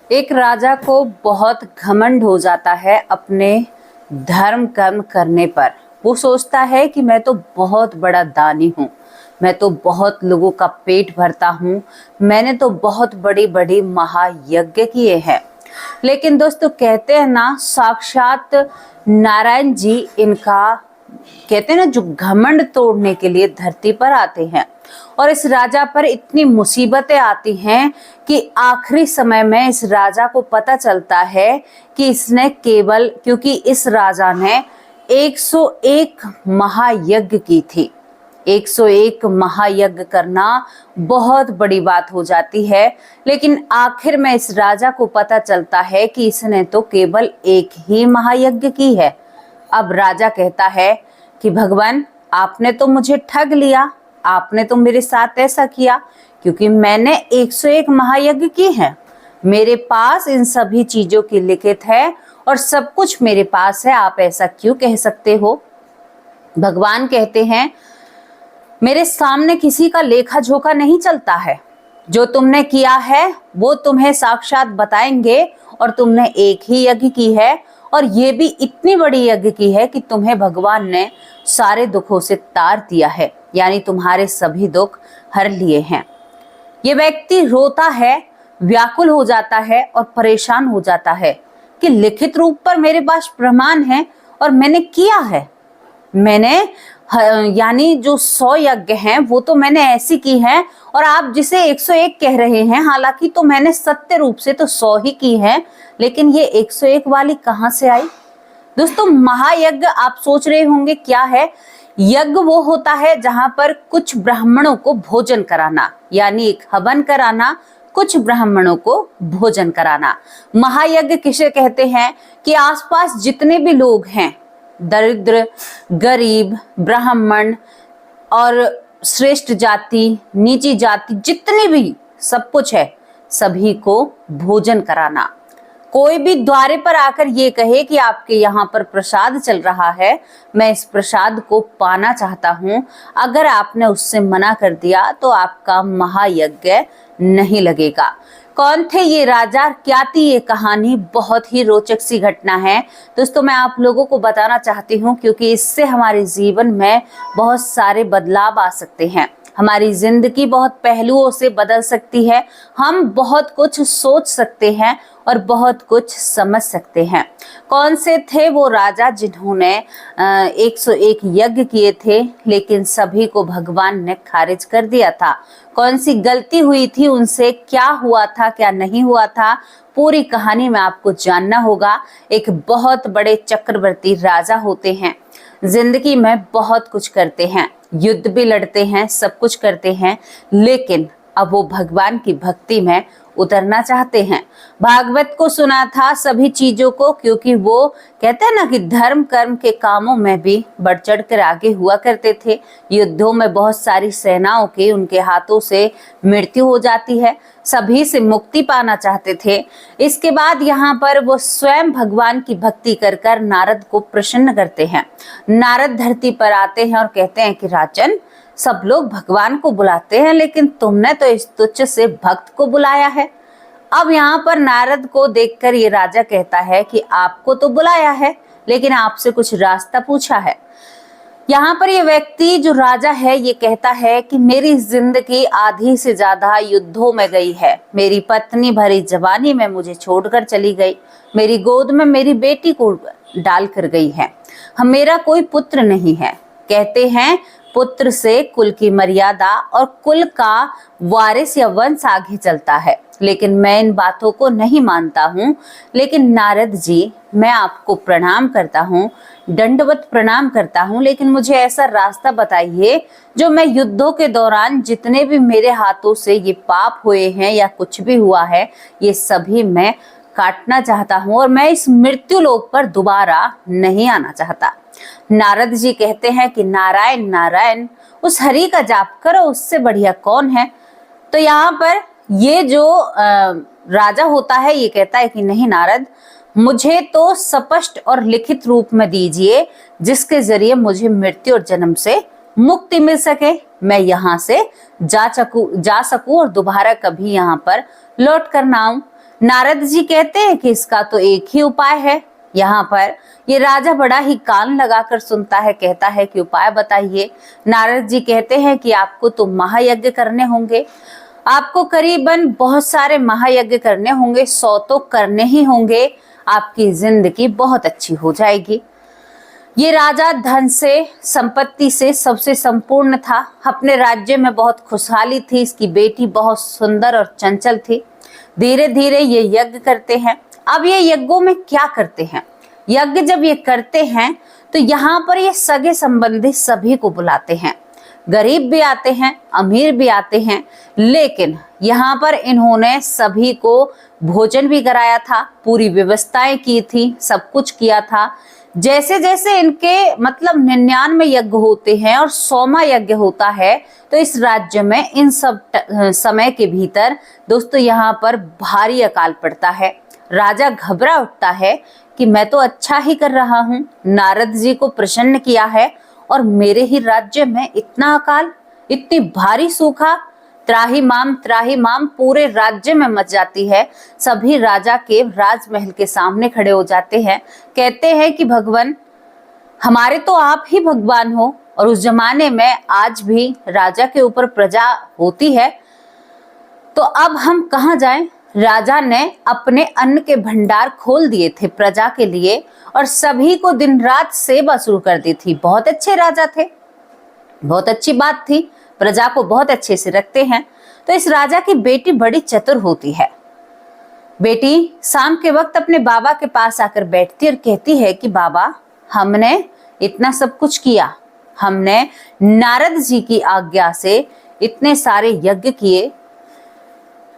एक राजा को बहुत घमंड हो जाता है अपने धर्म कर्म करने पर। वो सोचता है कि मैं तो बहुत बड़ा दानी हूँ, मैं तो बहुत लोगों का पेट भरता हूँ, मैंने तो बहुत बड़ी बड़ी महायज्ञ किए हैं। लेकिन दोस्तों कहते हैं ना, साक्षात नारायण जी इनका कहते हैं ना, जो घमंड तोड़ने के लिए धरती पर आते हैं। और इस राजा पर इतनी मुसीबतें आती हैं कि आखिरी समय में इस राजा को पता चलता है कि इसने केवल, क्योंकि इस राजा ने 101 महायज्ञ की थी। 101 महायज्ञ करना बहुत बड़ी बात हो जाती है। लेकिन आखिर में इस राजा को पता चलता है कि इसने तो केवल एक ही महायज्ञ की है। अब राजा कहता है कि भगवान, आपने तो मुझे ठग लिया, आपने तो मेरे साथ ऐसा किया, क्योंकि मैंने 101 महायज्ञ की है। मेरे पास इन सभी चीजों की लिखित है और सब कुछ मेरे पास है, आप ऐसा क्यों कह सकते हो? भगवान कहते हैं, मेरे सामने किसी का लेखा जोखा नहीं चलता है। जो तुमने किया है वो तुम्हें साक्षात बताएंगे। और तुमने एक ही यज्ञ की है, और ये भी इतनी बड़ी यज्ञ की है कि तुम्हें भगवान ने सारे दुखों से तार दिया है, यानी तुम्हारे सभी दुख हर लिए हैं। ये व्यक्ति रोता है, व्याकुल हो जाता है और परेशान हो जाता है कि लिखित रूप पर मेरे पास प्रमाण है और मैंने किया है। मैंने यानी जो 100 यज्ञ हैं वो तो मैंने ऐसी की हैं, और आप जिसे 101 कह रहे हैं, हालांकि तो मैंने सत्य रूप से तो 100 ही की हैं, लेकिन ये 101 वाली कहां से आई? दोस्तों, महायज्ञ आप सोच रहे होंगे क्या है? यज्ञ वो होता है जहां पर कुछ ब्राह्मणों को भोजन कराना, यानी एक हवन कराना, कुछ ब्राह्मणों को भोजन कराना। महायज्ञ किसे कहते हैं कि आसपास जितने भी लोग हैं, दरिद्र, गरीब, ब्राह्मण और श्रेष्ठ जाति, नीची जाति, जितनी भी सब कुछ है, सभी को भोजन कराना। कोई भी द्वारे पर आकर ये कहे कि आपके यहाँ पर प्रसाद चल रहा है, मैं इस प्रसाद को पाना चाहता हूँ, अगर आपने उससे मना कर दिया तो आपका महायज्ञ नहीं लगेगा। कौन थे ये राजा, क्या थी ये कहानी? बहुत ही रोचक सी घटना है दोस्तों, मैं आप लोगों को बताना चाहती हूँ, क्योंकि इससे हमारे जीवन में बहुत सारे बदलाव आ सकते हैं। हमारी जिंदगी बहुत पहलुओं से बदल सकती है, हम बहुत कुछ सोच सकते हैं और बहुत कुछ समझ सकते हैं। कौन से थे वो राजा जिन्होंने 101 यज्ञ किए थे, लेकिन सभी को भगवान ने खारिज कर दिया था? कौन सी गलती हुई थी उनसे, क्या हुआ था, क्या नहीं हुआ था? पूरी कहानी में आपको जानना होगा। एक बहुत बड़े चक्रवर्ती राजा होते हैं, जिंदगी में बहुत कुछ करते हैं, युद्ध भी लड़ते हैं, सब कुछ करते हैं, लेकिन अब वो भगवान की भक्ति में उतरना चाहते हैं। भागवत को सुना था सभी चीजों को, क्योंकि वो कहते हैं ना कि धर्म कर्म के कामों में भी बढ़ चढ़ कर आगे हुआ करते थे। युद्धों में बहुत सारी सेनाओं के उनके हाथों से मृत्यु हो जाती है, सभी से मुक्ति पाना चाहते थे। इसके बाद यहाँ पर वो स्वयं भगवान की भक्ति कर कर नारद को प्रसन्न करते हैं। नारद धरती पर आते हैं और कहते हैं कि राजन, सब लोग भगवान को बुलाते हैं, लेकिन तुमने तो इस तुच्छ से भक्त को बुलाया है। अब यहाँ पर नारद को देखकर ये राजा कहता है कि आपको तो बुलाया है, लेकिन आपसे कुछ रास्ता पूछा है। यहाँ पर ये व्यक्ति जो राजा है ये कहता है कि मेरी जिंदगी आधी से ज्यादा युद्धों में गई है, मेरी पत्नी भरी जवानी में मुझे छोड़कर चली गई, मेरी गोद में मेरी बेटी को डाल कर गई है, मेरा कोई पुत्र नहीं है। कहते हैं पुत्र से कुल की मर्यादा और कुल का वारिस या वंश आगे चलता है, लेकिन मैं इन बातों को नहीं मानता हूँ। लेकिन नारद जी, मैं आपको प्रणाम करता हूँ, दंडवत प्रणाम करता हूँ, लेकिन मुझे ऐसा रास्ता बताइए जो मैं युद्धों के दौरान जितने भी मेरे हाथों से ये पाप हुए हैं या कुछ भी हुआ है, ये सभी मैं काटना चाहता हूँ और मैं इस मृत्यु लोक पर दोबारा नहीं आना चाहता। नारद जी कहते हैं कि नारायण नारायण, उस हरि का जाप करो, उससे बढ़िया कौन है। तो यहाँ पर ये जो राजा होता है ये कहता है कि नहीं नारद, मुझे तो स्पष्ट और लिखित रूप में दीजिए, जिसके जरिए मुझे मृत्यु और जन्म से मुक्ति मिल सके, मैं यहाँ से जा सकूं और दोबारा कभी यहाँ पर लौट कर ना आऊं। नारद जी कहते हैं कि इसका तो एक ही उपाय है। यहाँ पर ये राजा बड़ा ही कान लगाकर सुनता है, कहता है कि उपाय बताइए। नारद जी कहते हैं कि आपको तो महायज्ञ करने होंगे, आपको करीबन बहुत सारे महायज्ञ करने होंगे, 100 तो करने ही होंगे, आपकी जिंदगी बहुत अच्छी हो जाएगी। ये राजा धन से, संपत्ति से सबसे संपूर्ण था, अपने राज्य में बहुत खुशहाली थी, इसकी बेटी बहुत सुंदर और चंचल थी। धीरे धीरे ये यज्ञ करते हैं। अब ये यज्ञों में क्या करते हैं? यज्ञ जब ये करते हैं तो यहाँ पर ये सगे संबंधी सभी को बुलाते हैं, गरीब भी आते हैं, अमीर भी आते हैं, लेकिन यहाँ पर इन्होंने सभी को भोजन भी कराया था, पूरी व्यवस्थाएं की थी, सब कुछ किया था। जैसे जैसे इनके मतलब 99 यज्ञ होते हैं और 100वां यज्ञ होता है, तो इस राज्य में इन सब समय के भीतर दोस्तों यहाँ पर भारी अकाल पड़ता है। राजा घबरा उठता है कि मैं तो अच्छा ही कर रहा हूँ, नारद जी को प्रसन्न किया है और मेरे ही राज्य में इतना अकाल, इतनी भारी सूखा, त्राही माम पूरे राज्य में मच जाती है। सभी राजा के राजमहल के सामने खड़े हो जाते हैं, कहते हैं कि भगवान, हमारे तो आप ही भगवान हो, और उस जमाने में आज भी राजा के ऊपर प्रजा होती है, तो अब हम कहाँ जाएं? राजा ने अपने अन्न के भंडार खोल दिए थे प्रजा के लिए और सभी को दिन रात सेवा शुरू कर दी थी। बहुत अच्छे राजा थे, बहुत अच्छी बात थी, प्रजा को बहुत अच्छे से रखते हैं। तो इस राजा की बेटी बड़ी चतुर होती है। बेटी शाम के वक्त अपने बाबा के पास आकर बैठती और कहती है कि बाबा, हमने इतना सब कुछ किया, हमने नारद जी की आज्ञा से इतने सारे यज्ञ किए,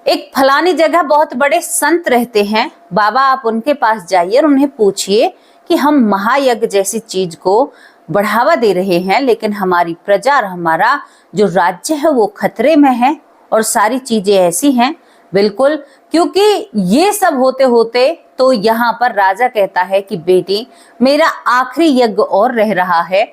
एक फलानी जगह बहुत बड़े संत रहते हैं, बाबा आप उनके पास जाइए और उन्हें पूछिए कि हम महायज्ञ जैसी चीज को बढ़ावा दे रहे हैं, लेकिन हमारी प्रजा और हमारा जो राज्य है वो खतरे में है और सारी चीजें ऐसी हैं। बिल्कुल, क्योंकि ये सब होते होते तो यहाँ पर राजा कहता है कि बेटी, मेरा आखिरी यज्ञ और रह रहा है,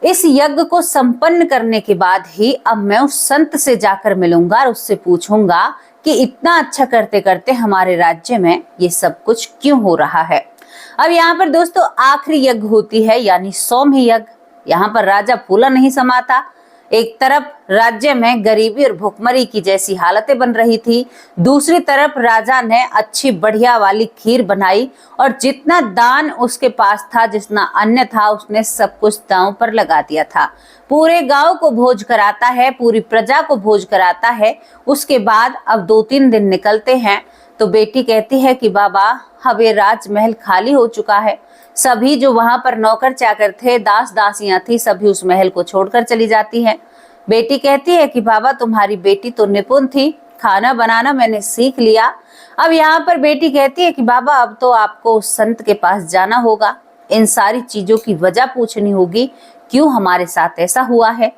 इस यज्ञ को संपन्न करने के बाद ही अब मैं उस संत से जाकर मिलूंगा और उससे पूछूंगा कि इतना अच्छा करते करते हमारे राज्य में ये सब कुछ क्यों हो रहा है। अब यहाँ पर दोस्तों आखिरी यज्ञ होती है, यानी 100वें यज्ञ। यहाँ पर राजा फूला नहीं समाता। एक तरफ राज्य में गरीबी और भुखमरी की जैसी हालतें बन रही थी, दूसरी तरफ राजा ने अच्छी बढ़िया वाली खीर बनाई और जितना दान उसके पास था, जितना अन्न था, उसने सब कुछ दांव पर लगा दिया था। पूरे गांव को भोज कराता है, पूरी प्रजा को भोज कराता है। उसके बाद अब 2-3 दिन निकलते हैं तो बेटी कहती है कि बाबा, अब ये राजमहल खाली हो चुका है, सभी जो वहां पर नौकर चाकर थे, दास दासियां थी, सभी उस महल को छोड़कर चली जाती हैं। बेटी कहती है कि बाबा, तुम्हारी बेटी तो निपुण थी, खाना बनाना मैंने सीख लिया। अब यहाँ पर बेटी कहती है कि बाबा, अब तो आपको उस संत के पास जाना होगा, इन सारी चीजों की वजह पूछनी होगी, क्यों हमारे साथ ऐसा हुआ है।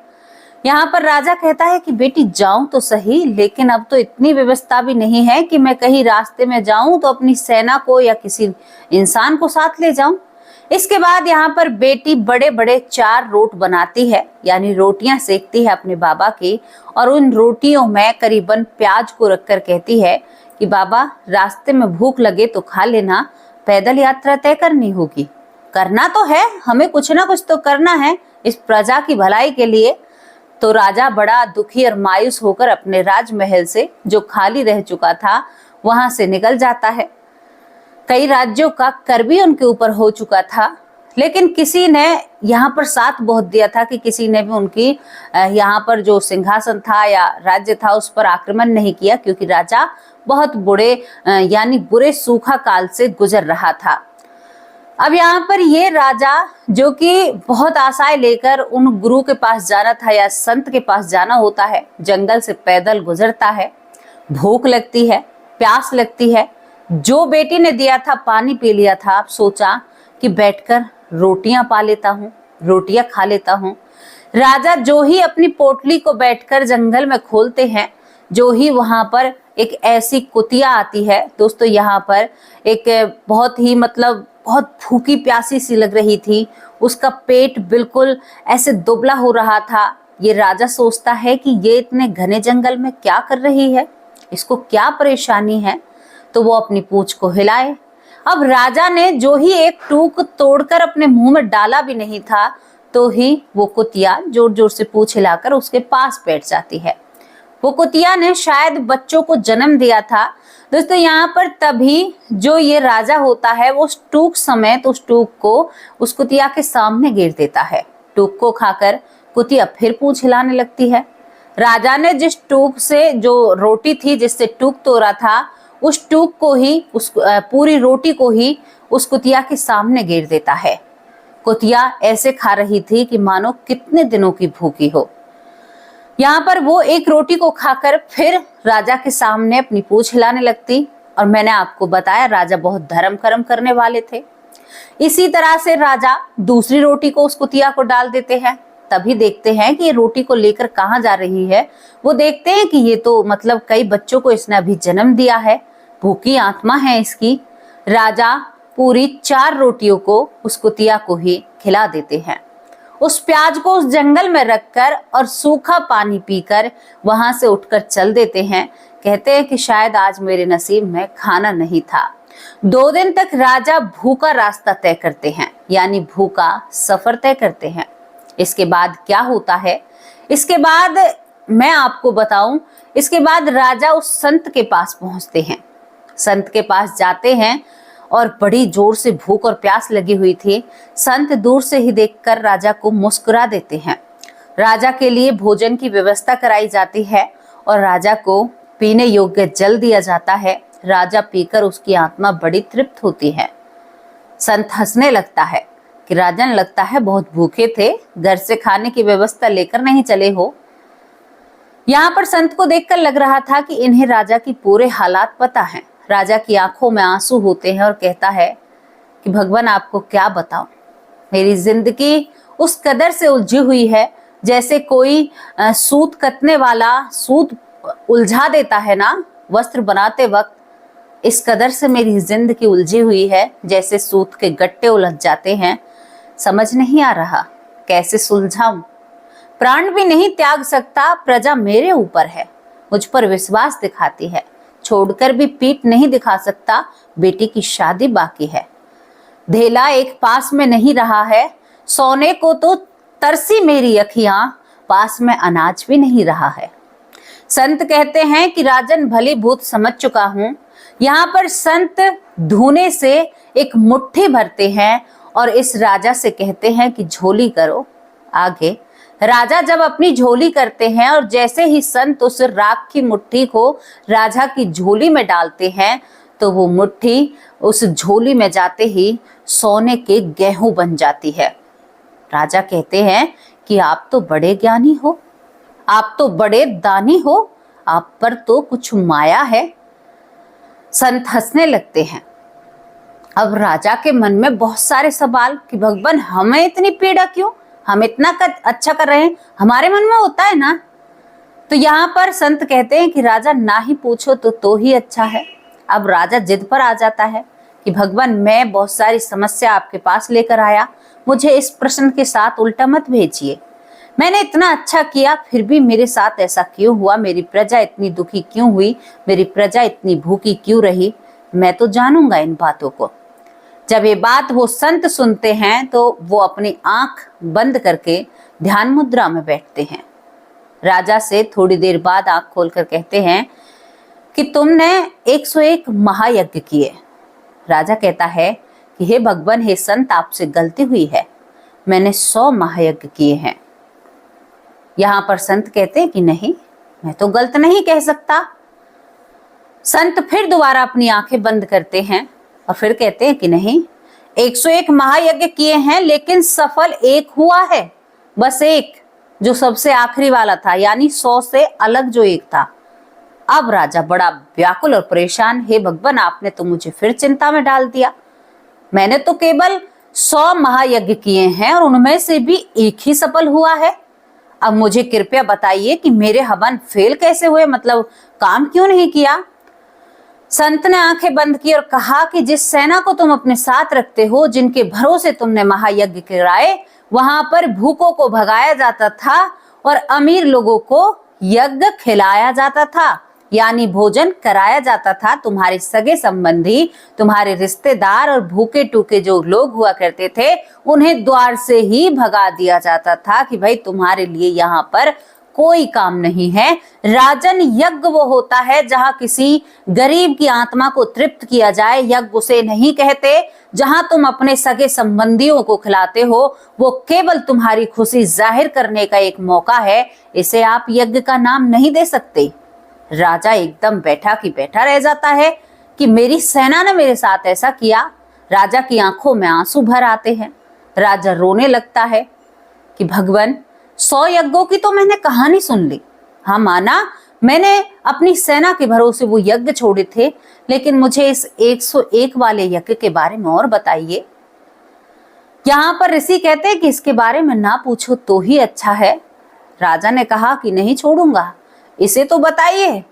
यहाँ पर राजा कहता है कि बेटी जाऊं तो सही, लेकिन अब तो इतनी व्यवस्था भी नहीं है कि मैं कहीं रास्ते में जाऊं तो अपनी सेना को या किसी इंसान को साथ ले जाऊं। इसके बाद यहाँ पर बेटी बड़े बड़े 4 रोट बनाती है, यानी रोटियां सेकती है अपने बाबा की, और उन रोटियों में करीबन प्याज को रखकर कहती है कि बाबा, रास्ते में भूख लगे तो खा लेना, पैदल यात्रा तय करनी होगी, करना तो है, हमें कुछ ना कुछ तो करना है इस प्रजा की भलाई के लिए। तो राजा बड़ा दुखी और मायूस होकर अपने राजमहल से, जो खाली रह चुका था, वहां से निकल जाता है। कई राज्यों का कर भी उनके ऊपर हो चुका था, लेकिन किसी ने यहाँ पर साथ बहुत दिया था कि किसी ने भी उनकी यहाँ पर जो सिंहासन था या राज्य था उस पर आक्रमण नहीं किया, क्योंकि राजा बहुत यानी बुरे सूखा काल से गुजर रहा था। अब यहाँ पर ये राजा, जो कि बहुत आशाएं लेकर उन गुरु के पास जाना था या संत के पास जाना होता है, जंगल से पैदल गुजरता है। भूख लगती है, प्यास लगती है, जो बेटी ने दिया था पानी पी लिया था। अब सोचा कि बैठकर रोटियां पा लेता हूँ, रोटियां खा लेता हूँ। राजा जो ही अपनी पोटली को बैठकर जंगल में खोलते हैं, जो ही वहां पर एक ऐसी कुतिया आती है दोस्तों, यहाँ पर एक बहुत ही बहुत भूखी प्यासी सी लग रही थी, उसका पेट बिल्कुल ऐसे दुबला हो रहा था। ये राजा सोचता है कि ये इतने घने जंगल में क्या कर रही है, इसको क्या परेशानी है। तो वो अपनी पूंछ को हिलाए। अब राजा ने जो ही एक टूक तोड़कर अपने मुंह में डाला भी नहीं था, तो ही वो कुतिया जोर जोर से पूंछ हिलाकर उसके पास बैठ जाती है। वो कुतिया ने शायद बच्चों को जन्म दिया था। दोस्तों यहाँ पर तभी जो ये राजा होता है वो उस टूक समेत उस टूक को उस कुतिया के सामने गिर देता है। टूक को खाकर कुतिया फिर पूंछ हिलाने लगती है। राजा ने जिस टूक से जो रोटी थी जिससे टूक तोड़ा था, उस टूक को ही उस पूरी रोटी को ही उस कुतिया के सामने गिर देता है। कुतिया ऐसे खा रही थी कि मानो कितने दिनों की भूखी हो। यहाँ पर वो एक रोटी को खाकर फिर राजा के सामने अपनी पूंछ हिलाने लगती। और मैंने आपको बताया राजा बहुत धर्म कर्म करने वाले थे। इसी तरह से राजा दूसरी रोटी को उस कुतिया को डाल देते हैं। तभी देखते हैं कि ये रोटी को लेकर कहाँ जा रही है। वो देखते हैं कि ये तो मतलब कई बच्चों को इसने अभी जन्म दिया है, भूखी आत्मा है इसकी। राजा पूरी 4 रोटियों को उस कुतिया को ही खिला देते हैं। उस प्याज को उस जंगल में रखकर और सूखा पानी पीकर वहां से उठकर चल देते हैं। कहते हैं कि शायद आज मेरे नसीब में खाना नहीं था। 2 दिन तक राजा भूखा रास्ता तय करते हैं, यानी भूखा सफर तय करते हैं। इसके बाद क्या होता है, इसके बाद मैं आपको बताऊं। इसके बाद राजा उस संत के पास पहुंचते हैं। संत के पास जाते हैं और बड़ी जोर से भूख और प्यास लगी हुई थी। संत दूर से ही देखकर राजा को मुस्कुरा देते हैं। राजा के लिए भोजन की व्यवस्था कराई जाती है और राजा को पीने योग्य जल दिया जाता है। राजा पीकर उसकी आत्मा बड़ी तृप्त होती है। संत हंसने लगता है कि राजन लगता है बहुत भूखे थे, घर से खाने की व्यवस्था लेकर नहीं चले हो। यहाँ पर संत को देखकर लग रहा था कि इन्हें राजा की पूरे हालात पता हैं। राजा की आंखों में आंसू होते हैं और कहता है कि भगवान आपको क्या बताऊं, मेरी जिंदगी उस कदर से उलझी हुई है जैसे कोई सूत कतने वाला सूत उलझा देता है ना वस्त्र बनाते वक्त। इस कदर से मेरी जिंदगी उलझी हुई है जैसे सूत के गट्टे उलझ जाते हैं। समझ नहीं आ रहा कैसे सुलझाऊं। प्राण भी नहीं त्याग सकता, प्रजा मेरे ऊपर है, मुझ पर विश्वास दिखाती है। छोड़कर भी पीठ नहीं दिखा सकता, बेटी की शादी बाकी है। धेला एक पास में नहीं रहा है, सोने को तो तरसी मेरी अखियां, पास में अनाज भी नहीं रहा है। संत कहते हैं कि राजन भली भूत समझ चुका हूं। यहाँ पर संत धूने से एक मुट्ठी भरते हैं और इस राजा से कहते हैं कि झोली करो आगे। राजा जब अपनी झोली करते हैं और जैसे ही संत उस राख की मुट्ठी को राजा की झोली में डालते हैं, तो वो मुट्ठी उस झोली में जाते ही सोने के गेहूं बन जाती है। राजा कहते हैं कि आप तो बड़े ज्ञानी हो, आप तो बड़े दानी हो, आप पर तो कुछ माया है। संत हंसने लगते हैं। अब राजा के मन में बहुत सारे सवाल कि भगवान हमें इतनी पीड़ा क्यों, हम इतना अच्छा कर रहे हैं, हमारे मन में होता है ना। तो यहाँ पर संत कहते हैं कि राजा ना ही पूछो तो ही अच्छा है। अब राजा जिद पर आ जाता है कि भगवान मैं बहुत सारी समस्या आपके पास लेकर आया, मुझे इस प्रश्न के साथ उल्टा मत भेजिए। मैंने इतना अच्छा किया फिर भी मेरे साथ ऐसा क्यों हुआ, मेरी प्रजा इतनी दुखी क्यों हुई, मेरी प्रजा इतनी भूखी क्यों रही, मैं तो जानूंगा इन बातों को। जब ये बात वो संत सुनते हैं तो वो अपनी आंख बंद करके ध्यान मुद्रा में बैठते हैं। राजा से थोड़ी देर बाद आंख खोलकर कहते हैं कि तुमने 101 महायज्ञ किए। राजा कहता है कि हे भगवान, हे संत, आपसे गलती हुई है, मैंने 100 महायज्ञ किए हैं। यहाँ पर संत कहते हैं कि नहीं, मैं तो गलत नहीं कह सकता। संत फिर दोबारा अपनी आंखें बंद करते हैं और फिर कहते हैं कि नहीं, 101 महायज्ञ किए हैं लेकिन सफल एक हुआ है, बस एक, जो सबसे आखिरी वाला था, यानी 100 से अलग जो एक था। अब राजा बड़ा व्याकुल और परेशान, हे भगवान आपने तो मुझे फिर चिंता में डाल दिया। मैंने तो केवल 100 महायज्ञ किए हैं और उनमें से भी एक ही सफल हुआ है। अब मुझे कृपया बताइए कि मेरे हवन फेल कैसे हुए, मतलब काम क्यों नहीं किया। संत ने आंखें बंद की और कहा कि जिस सेना को तुम अपने साथ रखते हो, जिनके भरोसे तुमने महायज्ञ कराए, वहां पर भूखों को भगाया जाता था और अमीर लोगों को यज्ञ खिलाया जाता था। यानी भोजन कराया जाता था। तुम्हारे सगे संबंधी, तुम्हारे रिश्तेदार और भूखे टूके जो लोग हुआ करते थे उन्हें द्वार से ही भगा दिया जाता था कि भाई तुम्हारे लिए यहाँ पर कोई काम नहीं है। राजन यज्ञ वो होता है जहां किसी गरीब की आत्मा को तृप्त किया जाए। यज्ञ उसे नहीं कहते जहां तुम अपने सगे संबंधियों को खिलाते हो, वो केवल तुम्हारी खुशी जाहिर करने का एक मौका है। इसे आप यज्ञ का नाम नहीं दे सकते। राजा एकदम बैठा की बैठा रह जाता है कि मेरी सेना ने मेरे साथ ऐसा किया। राजा की आंखों में आंसू भर आते हैं। राजा रोने लगता है कि भगवान, 100 यज्ञों की तो मैंने कहानी सुन ली। हाँ माना, मैंने अपनी सेना के भरोसे वो यज्ञ छोड़े थे, लेकिन मुझे इस 101 वाले यज्ञ के बारे में और बताइए। यहाँ पर ऋषि कहते हैं कि इसके बारे में ना पूछो तो ही अच्छा है। राजा ने कहा कि नहीं छोड़ूंगा, इसे तो बताइए।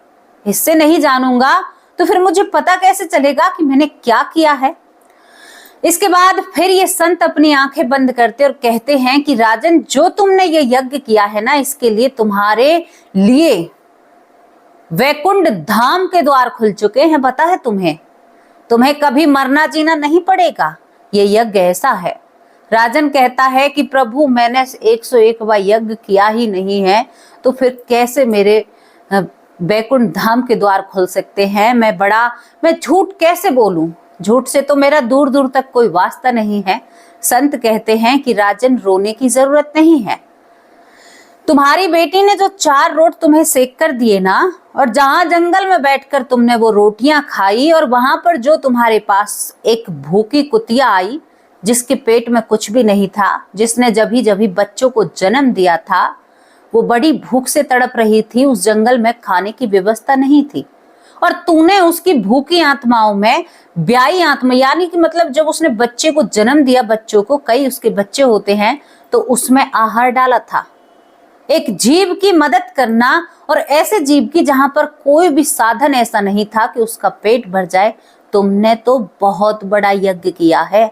इससे नहीं जानूंगा तो फिर मुझे पता कैसे चलेगा कि मैंने क्या किया है। इसके बाद फिर ये संत अपनी आंखें बंद करते और कहते हैं कि राजन, जो तुमने ये यज्ञ किया है ना, इसके लिए तुम्हारे लिए वैकुंठ धाम के द्वार खुल चुके हैं। पता है तुम्हें कभी मरना जीना नहीं पड़ेगा। ये यज्ञ ऐसा है। राजन कहता है कि प्रभु, मैंने 101वां यज्ञ किया ही नहीं है, तो फिर कैसे मेरे वैकुंठ धाम के द्वार खुल सकते हैं। मैं झूठ कैसे बोलूं? झूठ से तो मेरा दूर दूर तक कोई वास्ता नहीं है। संत कहते हैं कि राजन, रोने की जरूरत नहीं है। तुम्हारी बेटी ने जो 4 रोट तुम्हें सेक कर दिए ना, और जहां जंगल में बैठकर तुमने वो रोटियां खाई, और वहां पर जो तुम्हारे पास एक भूखी कुतिया आई जिसके पेट में कुछ भी नहीं था, जिसने जभी बच्चों को जन्म दिया था, वो बड़ी भूख से तड़प रही थी। उस जंगल में खाने की व्यवस्था नहीं थी, और तूने उसकी भूखी आत्माओं में ब्याई आत्मा, यानी कि मतलब जब उसने बच्चे को जन्म दिया, बच्चों को कई उसके बच्चे होते हैं, तो उसमें आहार डाला था। एक जीव की मदद करना, और ऐसे जीव की जहां पर कोई भी साधन ऐसा नहीं था कि उसका पेट भर जाए। तुमने तो बहुत बड़ा यज्ञ किया है।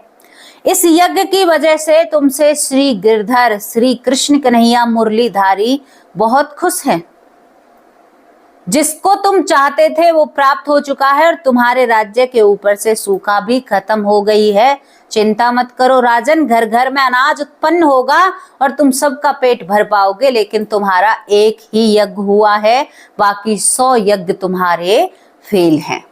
इस यज्ञ की वजह से तुमसे श्री गिरधर, श्री कृष्ण कन्हैया मुरलीधारी बहुत खुश हैं। जिसको तुम चाहते थे वो प्राप्त हो चुका है, और तुम्हारे राज्य के ऊपर से सूखा भी खत्म हो गई है। चिंता मत करो राजन, घर घर में अनाज उत्पन्न होगा और तुम सबका पेट भर पाओगे। लेकिन तुम्हारा एक ही यज्ञ हुआ है, बाकी 100 यज्ञ तुम्हारे फेल हैं।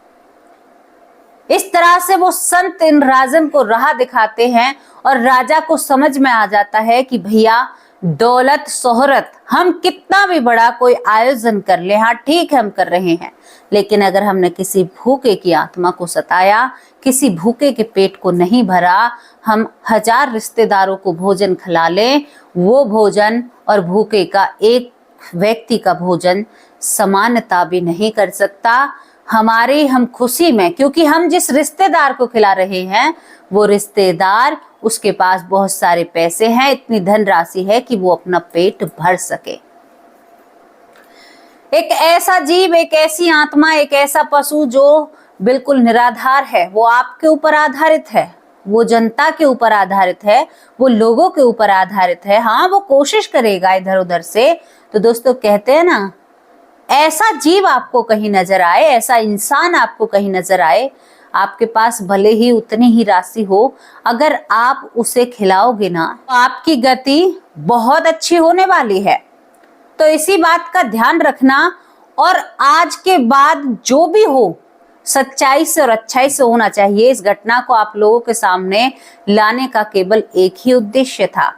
इस तरह से वो संत इन राजन को राह दिखाते हैं, और राजा को समझ में आ जाता है कि भैया, दौलत शोहरत हम कितना भी बड़ा कोई आयोजन कर ले, हाँ ठीक है हम कर रहे हैं, लेकिन अगर हमने किसी भूखे की आत्मा को सताया, किसी भूखे के पेट को नहीं भरा, हम 1000 रिश्तेदारों को भोजन खिला लें, वो भोजन और भूखे का एक व्यक्ति का भोजन समानता भी नहीं कर सकता। हम खुशी में, क्योंकि हम जिस रिश्तेदार को खिला रहे हैं वो रिश्तेदार, उसके पास बहुत सारे पैसे हैं, इतनी धनराशि है कि वो अपना पेट भर सके। एक ऐसा जीव, एक ऐसी आत्मा, एक ऐसा पशु जो बिल्कुल निराधार है, वो आपके ऊपर आधारित है, वो जनता के ऊपर आधारित है, वो लोगों के ऊपर आधारित है। हाँ, वो कोशिश करेगा इधर उधर से। तो दोस्तों कहते हैं ना, ऐसा जीव आपको कहीं नजर आए, ऐसा इंसान आपको कहीं नजर आए, आपके पास भले ही उतनी ही राशि हो, अगर आप उसे खिलाओगे ना, तो आपकी गति बहुत अच्छी होने वाली है। तो इसी बात का ध्यान रखना, और आज के बाद जो भी हो सच्चाई से और अच्छाई से होना चाहिए। इस घटना को आप लोगों के सामने लाने का केवल एक ही उद्देश्य था।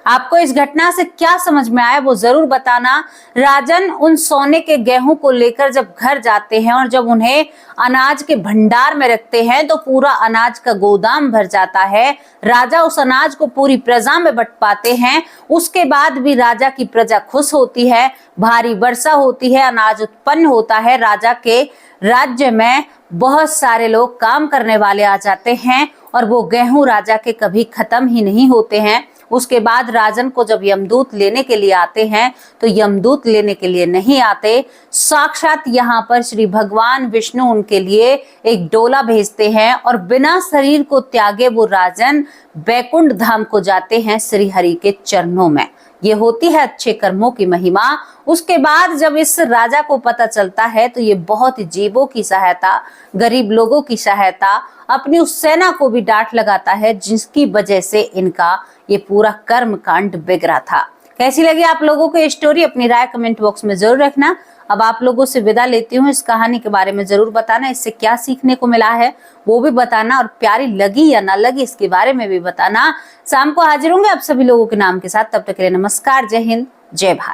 आपको इस घटना से क्या समझ में आया वो जरूर बताना। राजन उन सोने के गेहूं को लेकर जब घर जाते हैं और जब उन्हें अनाज के भंडार में रखते हैं तो पूरा अनाज का गोदाम भर जाता है। राजा उस अनाज को पूरी प्रजा में बंट पाते हैं। उसके बाद भी राजा की प्रजा खुश होती है, भारी वर्षा होती है, अनाज उत्पन्न होता है। राजा के राज्य में बहुत सारे लोग काम करने वाले आ जाते हैं और वो गेहूं राजा के कभी खत्म ही नहीं होते हैं। उसके बाद राजन को जब यमदूत लेने के लिए आते हैं तो यमदूत लेने के लिए नहीं आते, साक्षात यहाँ पर श्री भगवान विष्णु उनके लिए एक डोला भेजते हैं और बिना शरीर को त्यागे वो राजन बैकुंठ धाम को जाते हैं श्री हरि के चरणों में। ये होती है अच्छे कर्मों की महिमा। उसके बाद जब इस राजा को पता चलता है तो ये बहुत जीवों की सहायता, गरीब लोगों की सहायता, अपनी उस सेना को भी डांट लगाता है जिसकी वजह से इनका ये पूरा कर्म कांड बिगड़ा था। कैसी लगी आप लोगों को ये स्टोरी? अपनी राय कमेंट बॉक्स में जरूर रखना। अब आप लोगों से विदा लेती हूँ। इस कहानी के बारे में जरूर बताना, इससे क्या सीखने को मिला है वो भी बताना, और प्यारी लगी या ना लगी इसके बारे में भी बताना। शाम को हाजिर होंगे आप सभी लोगों के नाम के साथ। तब तक के लिए नमस्कार, जय हिंद, जय भारत।